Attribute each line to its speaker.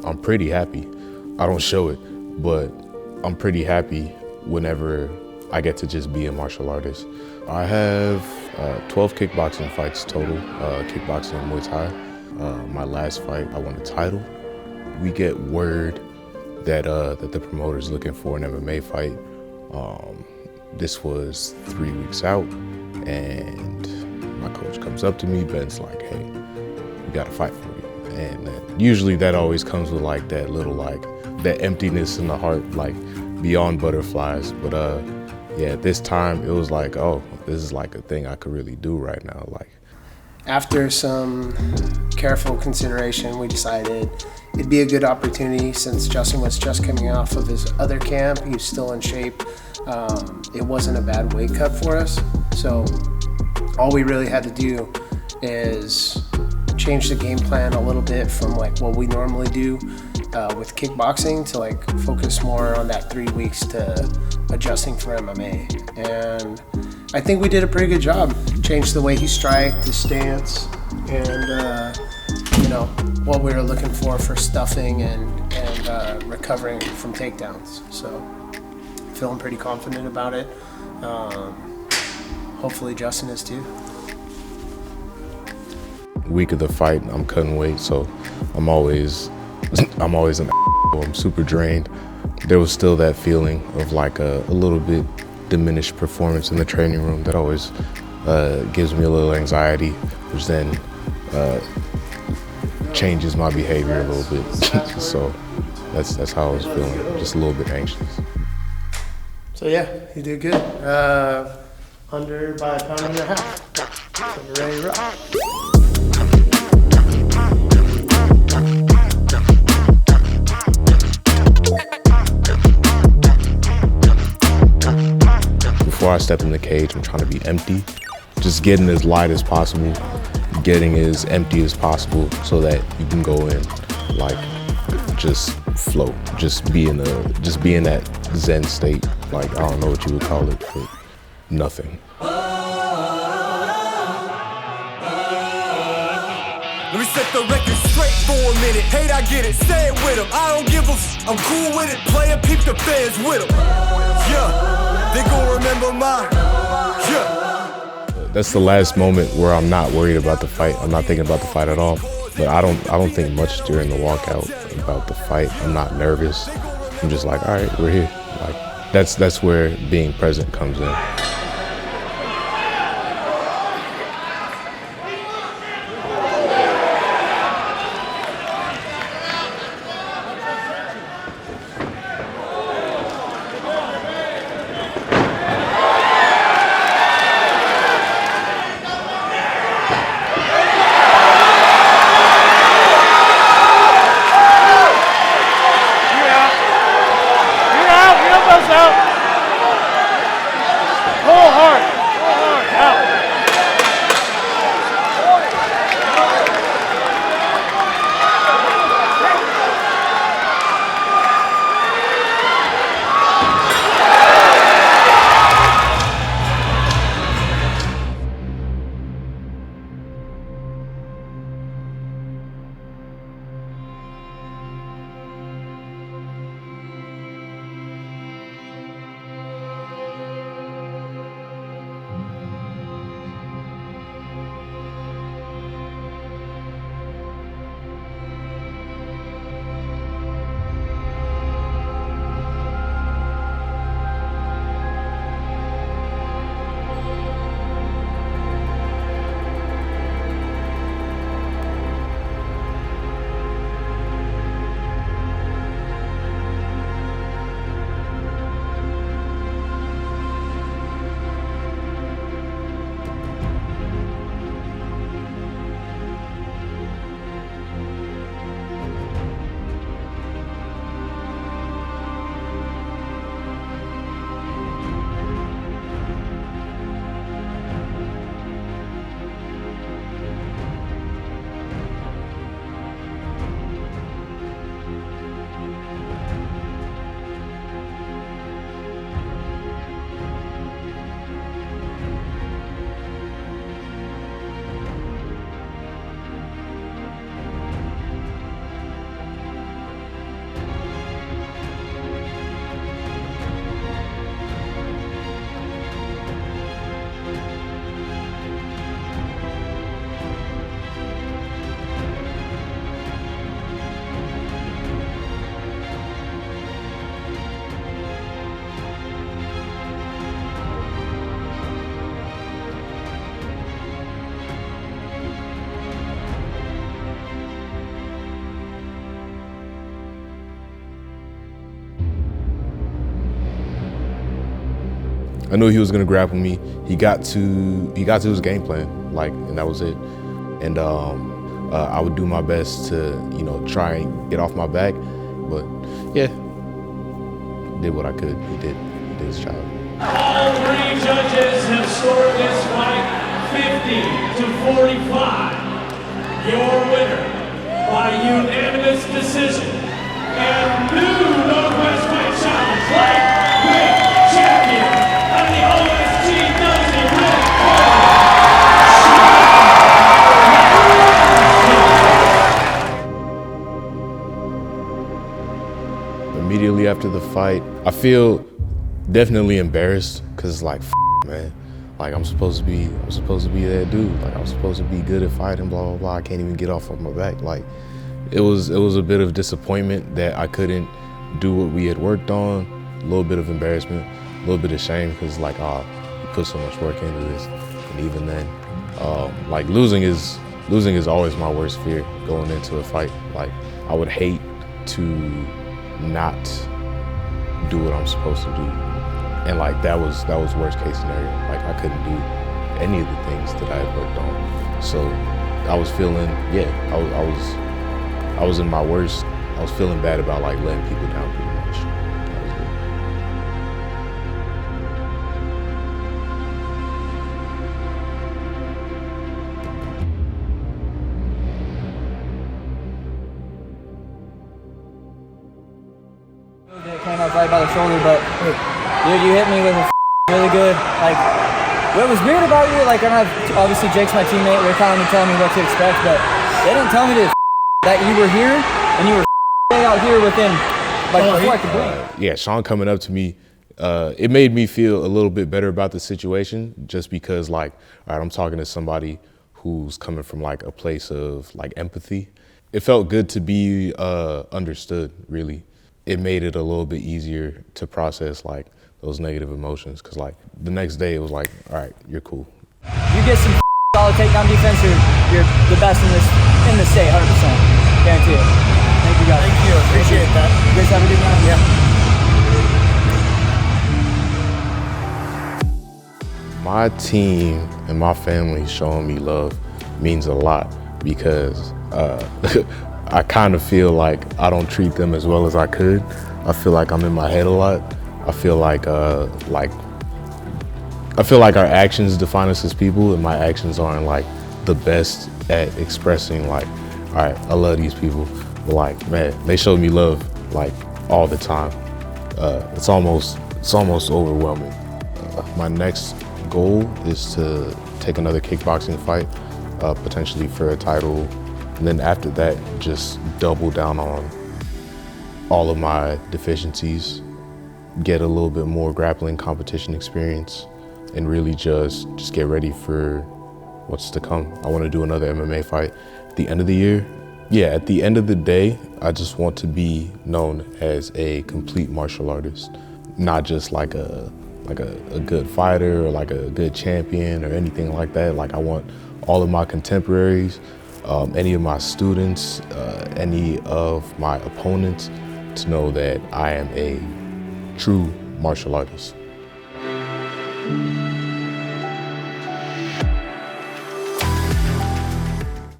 Speaker 1: I'm pretty happy. I don't show it, but I'm pretty happy whenever I get to just be a martial artist. I have 12 kickboxing fights total, kickboxing and Muay Thai. My last fight, I won the title. We get word that that the promoter's looking for an MMA fight. This was 3 weeks out, and my coach comes up to me, Ben's like, hey, we got a fight for you. And usually that always comes with like that little that emptiness in the heart, like beyond butterflies. But yeah, this time it was like, oh, this is like a thing I could really do right now. Like,
Speaker 2: after some careful consideration, we decided it'd be a good opportunity since Justin was just coming off of his other camp. He was still in shape. It wasn't a bad weight cut for us. So all we really had to do is change the game plan a little bit from like what we normally do with kickboxing to like focus more on that 3 weeks to adjusting for MMA. And I think we did a pretty good job. Changed the way he striked, his stance, and you know, what we were looking for stuffing and recovering from takedowns. So feeling pretty confident about it. Hopefully Justin is too.
Speaker 1: Week of the fight, I'm cutting weight, so I'm always an I'm super drained. There was still that feeling of like a little bit diminished performance in the training room that always gives me a little anxiety, which then changes my behavior a little bit. So that's how I was feeling, just a little bit anxious.
Speaker 2: So yeah, he did good. Under by 1.5 pounds. Ready to rock.
Speaker 1: Before I step in the cage, I'm trying to be empty. Just getting as light as possible, getting as empty as possible so that you can go in like just float, just be in that Zen state. Like, I don't know what you would call it, but nothing.
Speaker 3: Let me set the record straight for a minute. Hate, I get it, say it with them. I don't give a I'm cool with it. Play and peep the fans with them. Yeah, they gon' remember mine. Yeah.
Speaker 1: That's the last moment where I'm not worried about the fight. I'm not thinking about the fight at all. But I don't think much during the walkout about the fight. I'm not nervous. I'm just like, all right, we're here. Like, that's where being present comes in. I knew he was gonna grapple me. He got to his game plan, like, and that was it. And I would do my best to, you know, try and get off my back. But yeah, did what I could. He did his job.
Speaker 4: All three judges have scored this fight 50-45. Your winner by unanimous decision and new Northwest Fight Challenge lightweight champion of the OSGW Red Corner.
Speaker 1: Immediately after the fight, I feel definitely embarrassed, cause like, man, like I'm supposed to be that dude. Like I'm supposed to be good at fighting, blah blah blah. I can't even get off of my back. Like it was a bit of disappointment that I couldn't do what we had worked on. A little bit of embarrassment, a little bit of shame, cause like, you put so much work into this, and even then, like losing is always my worst fear going into a fight. Like I would hate to not do what I'm supposed to do. And like that was worst case scenario. Like I couldn't do any of the things that I had worked on. So I was feeling, yeah, I was in my worst. I was feeling bad about like letting people down pretty much. That was good.
Speaker 5: It came out right by the shoulder, but dude, you hit me with a really good, like, what was weird about you, like, obviously Jake's my teammate, they're telling me what to expect, but they didn't tell me that you were here, and you were out here within, like, before I could blink.
Speaker 1: Yeah, Sean coming up to me, it made me feel a little bit better about the situation, just because, like, all right, I'm talking to somebody who's coming from, like, a place of, like, empathy. It felt good to be understood, really. It made it a little bit easier to process like those negative emotions, because like the next day it was like, all right, you're cool.
Speaker 5: You get some solid takedown defense, you're the best in the state, 100%. Guarantee it. Thank you guys.
Speaker 2: Thank you. Appreciate that.
Speaker 5: You guys have a good night.
Speaker 1: Yeah. My team and my family showing me love means a lot, because I kind of feel like I don't treat them as well as I could. I feel like I'm in my head a lot. I feel like our actions define us as people, and my actions aren't like the best at expressing like, all right, I love these people. But like, man, they show me love like all the time. It's almost overwhelming. My next goal is to take another kickboxing fight, potentially for a title. And then after that, just double down on all of my deficiencies, get a little bit more grappling competition experience, and really just get ready for what's to come. I want to do another MMA fight at the end of the year. Yeah, at the end of the day, I just want to be known as a complete martial artist, not just like a good fighter or like a good champion or anything like that. Like I want all of my contemporaries, any of my students, any of my opponents to know that I am a true martial artist.